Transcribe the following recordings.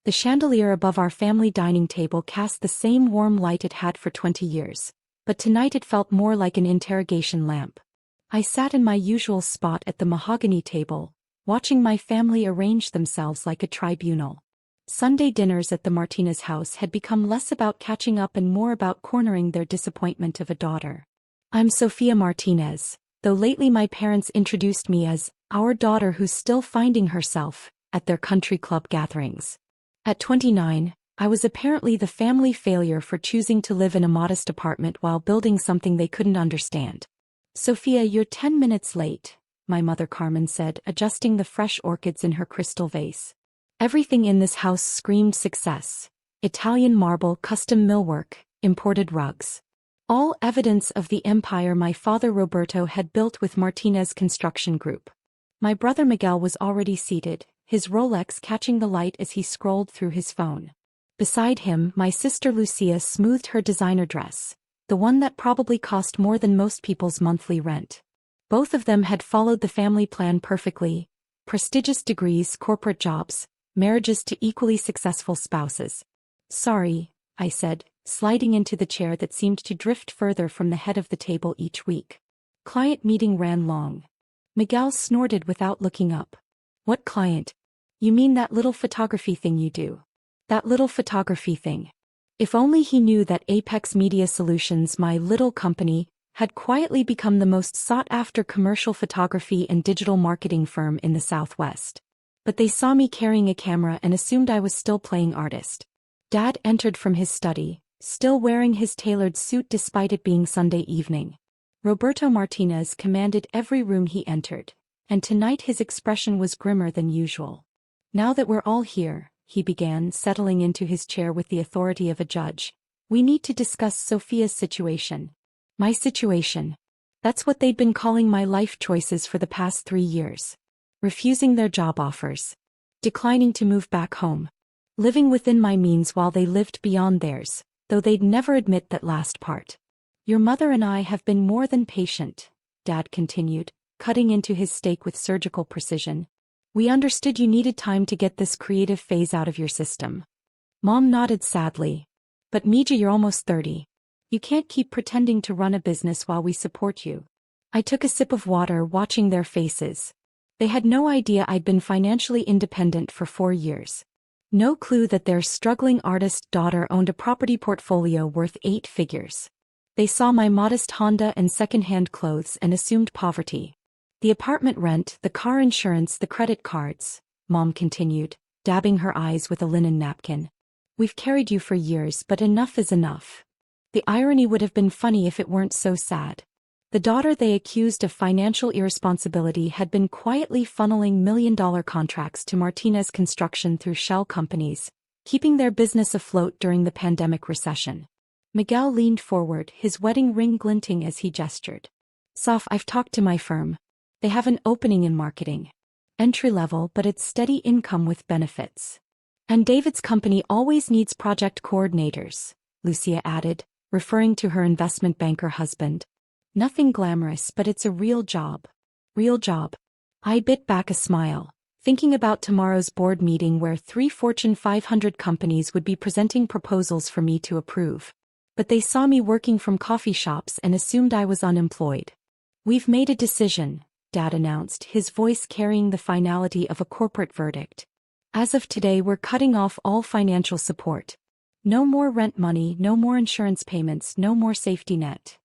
The chandelier above our family dining table cast the same warm light it had for 20 years, but tonight it felt more like an interrogation lamp. I sat in my usual spot at the mahogany table, watching my family arrange themselves like a tribunal. Sunday dinners at the Martinez house had become less about catching up and more about cornering their disappointment of a daughter. I'm Sophia Martinez, though lately my parents introduced me as our daughter who's still finding herself at their country club gatherings. At 29, I was apparently the family failure for choosing to live in a modest apartment while building something they couldn't understand. Sophia, you're 10 minutes late, my mother Carmen said, adjusting the fresh orchids in her crystal vase. Everything in this house screamed success. Italian marble, custom millwork, imported rugs. All evidence of the empire my father Roberto had built with Martinez Construction Group. My brother Miguel was already seated, his Rolex catching the light as he scrolled through his phone. Beside him, my sister Lucia smoothed her designer dress, the one that probably cost more than most people's monthly rent. Both of them had followed the family plan perfectly: prestigious degrees, corporate jobs, marriages to equally successful spouses. Sorry, I said, sliding into the chair that seemed to drift further from the head of the table each week. Client meeting ran long. Miguel snorted without looking up. What client? You mean that little photography thing you do? That little photography thing. If only he knew that Apex Media Solutions, my little company, had quietly become the most sought-after commercial photography and digital marketing firm in the Southwest. But they saw me carrying a camera and assumed I was still playing artist. Dad entered from his study, still wearing his tailored suit despite it being Sunday evening. Roberto Martinez commanded every room he entered, and tonight his expression was grimmer than usual. Now that we're all here, he began, settling into his chair with the authority of a judge, we need to discuss Sophia's situation. My situation. That's what they'd been calling my life choices for the past 3 years. Refusing their job offers. Declining to move back home. Living within my means while they lived beyond theirs, though they'd never admit that last part. Your mother and I have been more than patient, Dad continued, cutting into his steak with surgical precision. We understood you needed time to get this creative phase out of your system. Mom nodded sadly. But Mija, you're almost 30. You can't keep pretending to run a business while we support you. I took a sip of water, watching their faces. They had no idea I'd been financially independent for 4 years. No clue that their struggling artist daughter owned a property portfolio worth 8 figures. They saw my modest Honda and second-hand clothes and assumed poverty. The apartment rent, the car insurance, the credit cards, Mom continued, dabbing her eyes with a linen napkin. We've carried you for years, but enough is enough. The irony would have been funny if it weren't so sad. The daughter they accused of financial irresponsibility had been quietly funneling million-dollar contracts to Martinez Construction through shell companies, keeping their business afloat during the pandemic recession. Miguel leaned forward, his wedding ring glinting as he gestured. Soph, I've talked to my firm. They have an opening in marketing. Entry-level, but it's steady income with benefits. And David's company always needs project coordinators, Lucia added, referring to her investment banker husband. Nothing glamorous, but it's a real job. Real job. I bit back a smile, thinking about tomorrow's board meeting where 3 Fortune 500 companies would be presenting proposals for me to approve. But they saw me working from coffee shops and assumed I was unemployed. We've made a decision, Dad announced, his voice carrying the finality of a corporate verdict. As of today, we're cutting off all financial support. No more rent money, no more insurance payments, no more safety net.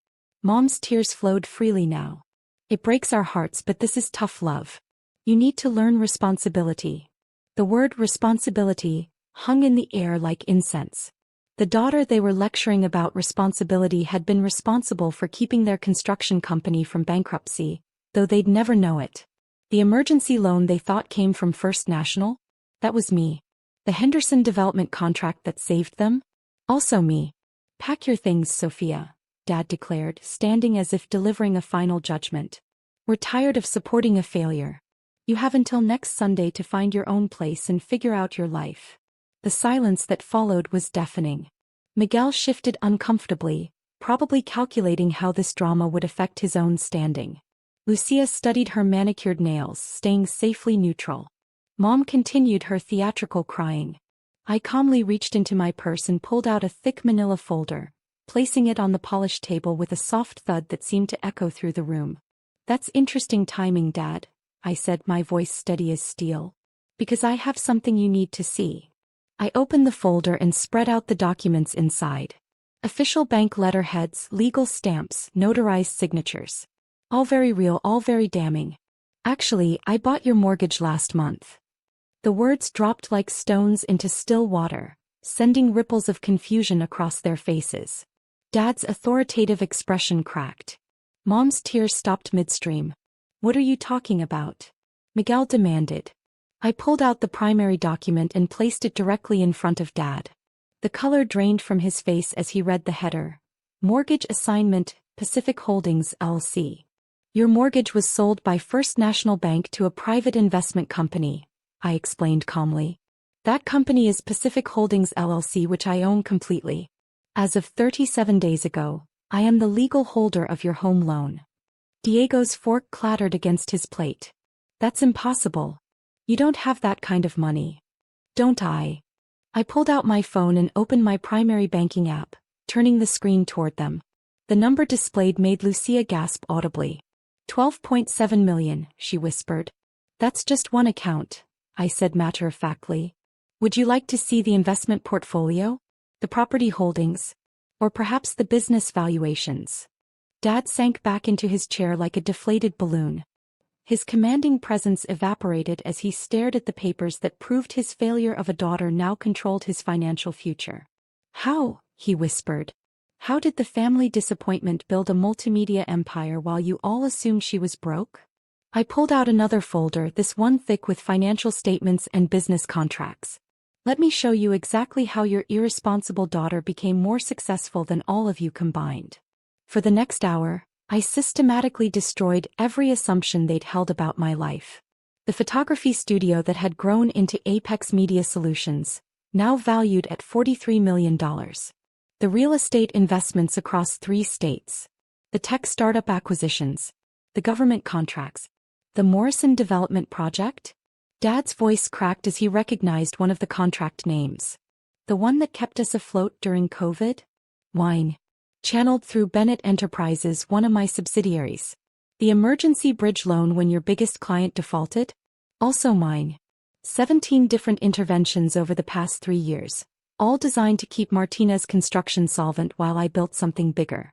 Mom's tears flowed freely now. It breaks our hearts, but this is tough love. You need to learn responsibility. The word responsibility hung in the air like incense. The daughter they were lecturing about responsibility had been responsible for keeping their construction company from bankruptcy, though they'd never know it. The emergency loan they thought came from First National? That was me. The Henderson development contract that saved them? Also me. Pack your things, Sophia, Dad declared, standing as if delivering a final judgment. We're tired of supporting a failure. You have until next Sunday to find your own place and figure out your life. The silence that followed was deafening. Miguel shifted uncomfortably, probably calculating how this drama would affect his own standing. Lucia studied her manicured nails, staying safely neutral. Mom continued her theatrical crying. I calmly reached into my purse and pulled out a thick manila folder, placing it on the polished table with a soft thud that seemed to echo through the room. "That's interesting timing, Dad," I said, my voice steady as steel. "Because I have something you need to see." I opened the folder and spread out the documents inside. Official bank letterheads, legal stamps, notarized signatures. All very real, all very damning. "Actually, I bought your mortgage last month." The words dropped like stones into still water, sending ripples of confusion across their faces. Dad's authoritative expression cracked. Mom's tears stopped midstream. "What are you talking about?" Miguel demanded. I pulled out the primary document and placed it directly in front of Dad. The color drained from his face as he read the header. "Mortgage Assignment, Pacific Holdings, LC. Your mortgage was sold by First National Bank to a private investment company," I explained calmly. "That company is Pacific Holdings, LLC, which I own completely. As of 37 days ago, I am the legal holder of your home loan." Diego's fork clattered against his plate. "That's impossible. You don't have that kind of money." "Don't I?" I pulled out my phone and opened my primary banking app, turning the screen toward them. The number displayed made Lucia gasp audibly. 12.7 million, she whispered. "That's just one account," I said matter-of-factly. "Would you like to see the investment portfolio? The property holdings? Or perhaps the business valuations?" Dad sank back into his chair like a deflated balloon. His commanding presence evaporated as he stared at the papers that proved his failure of a daughter now controlled his financial future. "How?" he whispered. "How did the family disappointment build a multimedia empire while you all assumed she was broke?" I pulled out another folder, this one thick with financial statements and business contracts. "Let me show you exactly how your irresponsible daughter became more successful than all of you combined." For the next hour, I systematically destroyed every assumption they'd held about my life. The photography studio that had grown into Apex Media Solutions, now valued at $43 million. The real estate investments across 3 states. The tech startup acquisitions. The government contracts. The Morrison Development Project? Dad's voice cracked as he recognized one of the contract names. The one that kept us afloat during COVID? Wine. Channeled through Bennett Enterprises, one of my subsidiaries. The emergency bridge loan when your biggest client defaulted? Also mine. 17 different interventions over the past 3 years, all designed to keep Martinez Construction solvent while I built something bigger.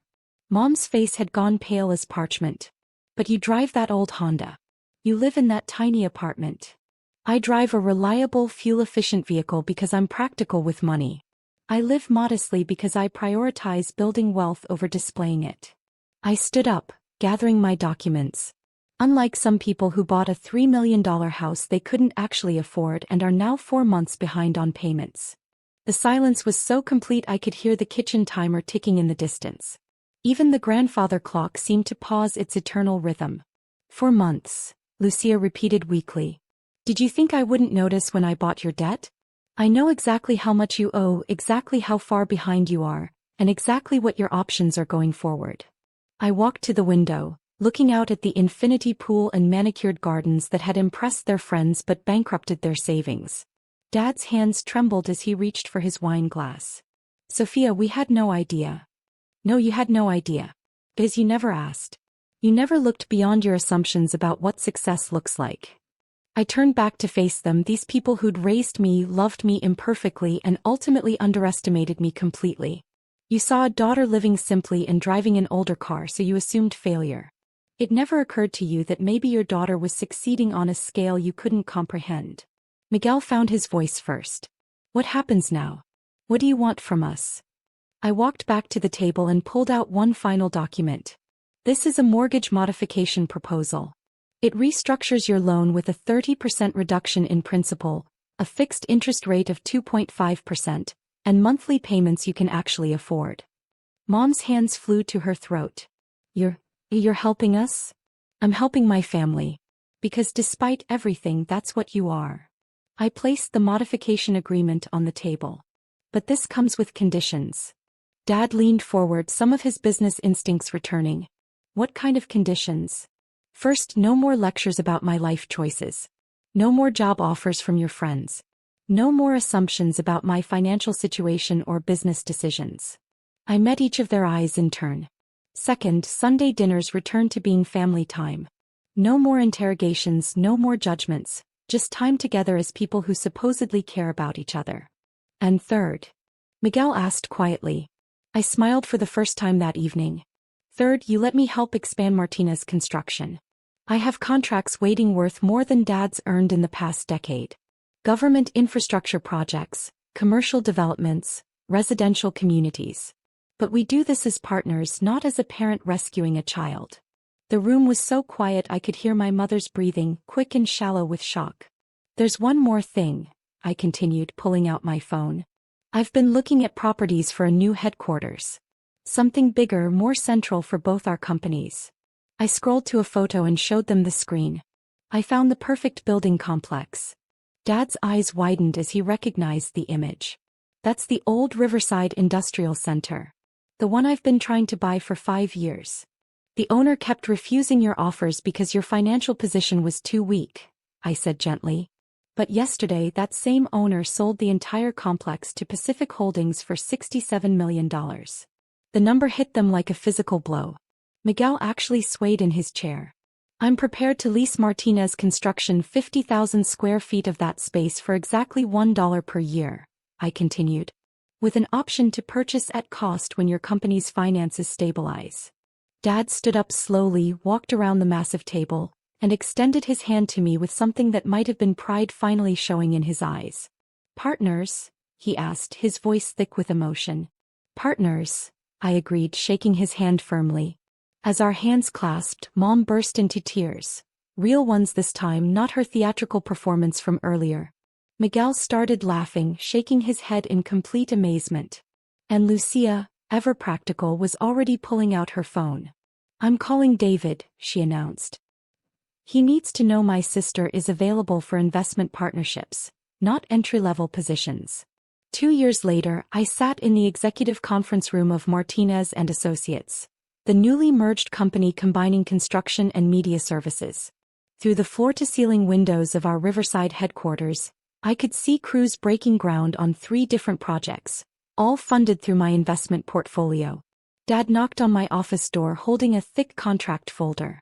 Mom's face had gone pale as parchment. "But you drive that old Honda. You live in that tiny apartment." "I drive a reliable, fuel-efficient vehicle because I'm practical with money. I live modestly because I prioritize building wealth over displaying it." I stood up, gathering my documents. Unlike some people who bought a $3 million house they couldn't actually afford and are now 4 months behind on payments. The silence was so complete I could hear the kitchen timer ticking in the distance. Even the grandfather clock seemed to pause its eternal rhythm. 4 months, Lucia repeated weakly. "Did you think I wouldn't notice when I bought your debt? I know exactly how much you owe, exactly how far behind you are, and exactly what your options are going forward." I walked to the window, looking out at the infinity pool and manicured gardens that had impressed their friends but bankrupted their savings. Dad's hands trembled as he reached for his wine glass. "Sophia, we had no idea." "No, you had no idea. Because you never asked. You never looked beyond your assumptions about what success looks like." I turned back to face them, these people who'd raised me, loved me imperfectly, and ultimately underestimated me completely. "You saw a daughter living simply and driving an older car, so you assumed failure. It never occurred to you that maybe your daughter was succeeding on a scale you couldn't comprehend." Miguel found his voice first. "What happens now? What do you want from us?" I walked back to the table and pulled out one final document. "This is a mortgage modification proposal. It restructures your loan with a 30% reduction in principal, a fixed interest rate of 2.5%, and monthly payments you can actually afford." Mom's hands flew to her throat. You're helping us?" "I'm helping my family. Because despite everything, that's what you are." I placed the modification agreement on the table. "But this comes with conditions." Dad leaned forward, some of his business instincts returning. "What kind of conditions?" "First, no more lectures about my life choices. No more job offers from your friends. No more assumptions about my financial situation or business decisions. I met each of their eyes in turn. Second, Sunday dinners returned to being family time. No more interrogations, no more judgments, just time together as people who supposedly care about each other. And third, Miguel asked quietly. I smiled for the first time that evening. Third, you let me help expand Martinez construction. I have contracts waiting worth more than Dad's earned in the past decade. Government infrastructure projects, commercial developments, residential communities. But we do this as partners, not as a parent rescuing a child. The room was so quiet I could hear my mother's breathing, quick and shallow with shock. There's one more thing, I continued, pulling out my phone. I've been looking at properties for a new headquarters. Something bigger, more central for both our companies. I scrolled to a photo and showed them the screen. I found the perfect building complex. Dad's eyes widened as he recognized the image. That's the old Riverside Industrial Center. The one I've been trying to buy for 5 years. The owner kept refusing your offers because your financial position was too weak, I said gently. But yesterday that same owner sold the entire complex to Pacific Holdings for $67 million. The number hit them like a physical blow. Miguel actually swayed in his chair. I'm prepared to lease Martinez Construction 50,000 square feet of that space for exactly $1 per year, I continued. With an option to purchase at cost when your company's finances stabilize. Dad stood up slowly, walked around the massive table, and extended his hand to me with something that might have been pride finally showing in his eyes. Partners? He asked, his voice thick with emotion. Partners, I agreed, shaking his hand firmly. As our hands clasped, Mom burst into tears. Real ones this time, not her theatrical performance from earlier. Miguel started laughing, shaking his head in complete amazement. And Lucia, ever practical, was already pulling out her phone. I'm calling David, she announced. He needs to know my sister is available for investment partnerships, not entry-level positions. 2 years later, I sat in the executive conference room of Martinez and Associates, the newly merged company combining construction and media services. Through the floor-to-ceiling windows of our Riverside headquarters, I could see crews breaking ground on 3 different projects, all funded through my investment portfolio. Dad knocked on my office door holding a thick contract folder.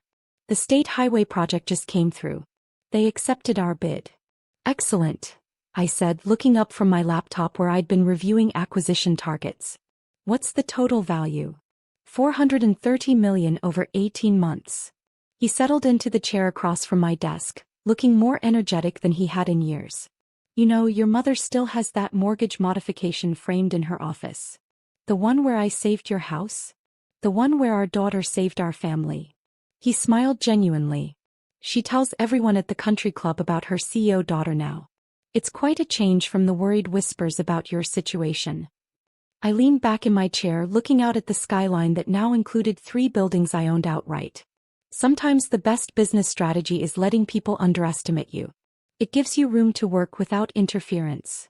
The state highway project just came through. They accepted our bid. Excellent, I said, looking up from my laptop where I'd been reviewing acquisition targets. What's the total value? $430 million over 18 months. He settled into the chair across from my desk, looking more energetic than he had in years. You know, your mother still has that mortgage modification framed in her office. The one where I saved your house? The one where our daughter saved our family. He smiled genuinely. She tells everyone at the country club about her CEO daughter now. It's quite a change from the worried whispers about your situation. I leaned back in my chair, looking out at the skyline that now included 3 buildings I owned outright. Sometimes the best business strategy is letting people underestimate you. It gives you room to work without interference.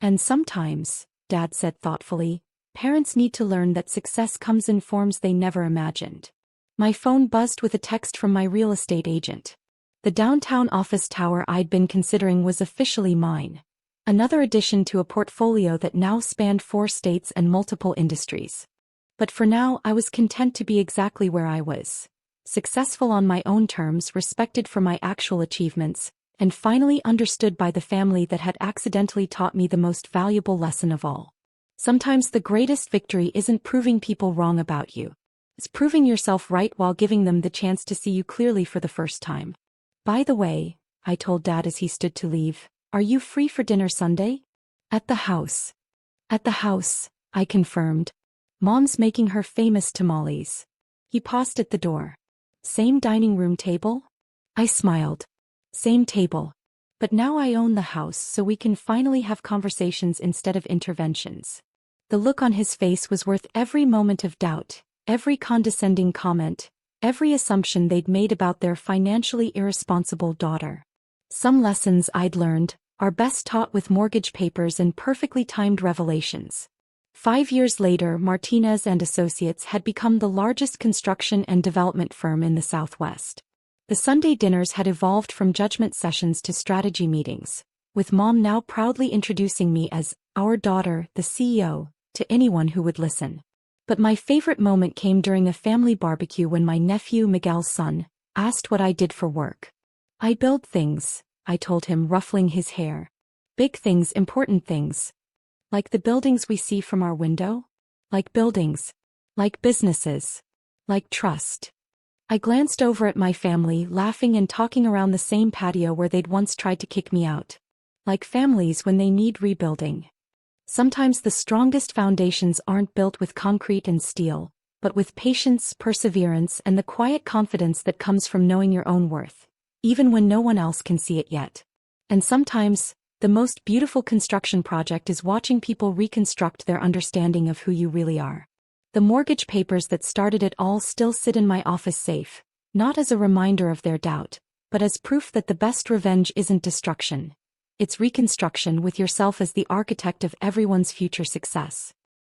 And sometimes, Dad said thoughtfully, parents need to learn that success comes in forms they never imagined. My phone buzzed with a text from my real estate agent. The downtown office tower I'd been considering was officially mine. Another addition to a portfolio that now spanned 4 states and multiple industries. But for now, I was content to be exactly where I was. Successful on my own terms, respected for my actual achievements, and finally understood by the family that had accidentally taught me the most valuable lesson of all. Sometimes the greatest victory isn't proving people wrong about you. It's proving yourself right while giving them the chance to see you clearly for the first time. By the way, I told Dad as he stood to leave, are you free for dinner Sunday? At the house. At the house, I confirmed. Mom's making her famous tamales. He paused at the door. Same dining room table? I smiled. Same table. But now I own the house, so we can finally have conversations instead of interventions. The look on his face was worth every moment of doubt, every condescending comment, every assumption they'd made about their financially irresponsible daughter. Some lessons I'd learned are best taught with mortgage papers and perfectly timed revelations. 5 years later, Martinez and Associates had become the largest construction and development firm in the Southwest. The Sunday dinners had evolved from judgment sessions to strategy meetings, with Mom now proudly introducing me as our daughter, the CEO, to anyone who would listen. But my favorite moment came during a family barbecue when my nephew Miguel's son asked what I did for work. I build things, I told him, ruffling his hair. Big things, important things. Like the buildings we see from our window? Like buildings. Like businesses. Like trust. I glanced over at my family, laughing and talking around the same patio where they'd once tried to kick me out. Like families when they need rebuilding. Sometimes the strongest foundations aren't built with concrete and steel, but with patience, perseverance, and the quiet confidence that comes from knowing your own worth, even when no one else can see it yet. And sometimes, the most beautiful construction project is watching people reconstruct their understanding of who you really are. The mortgage papers that started it all still sit in my office safe, not as a reminder of their doubt, but as proof that the best revenge isn't destruction. It's reconstruction with yourself as the architect of everyone's future success.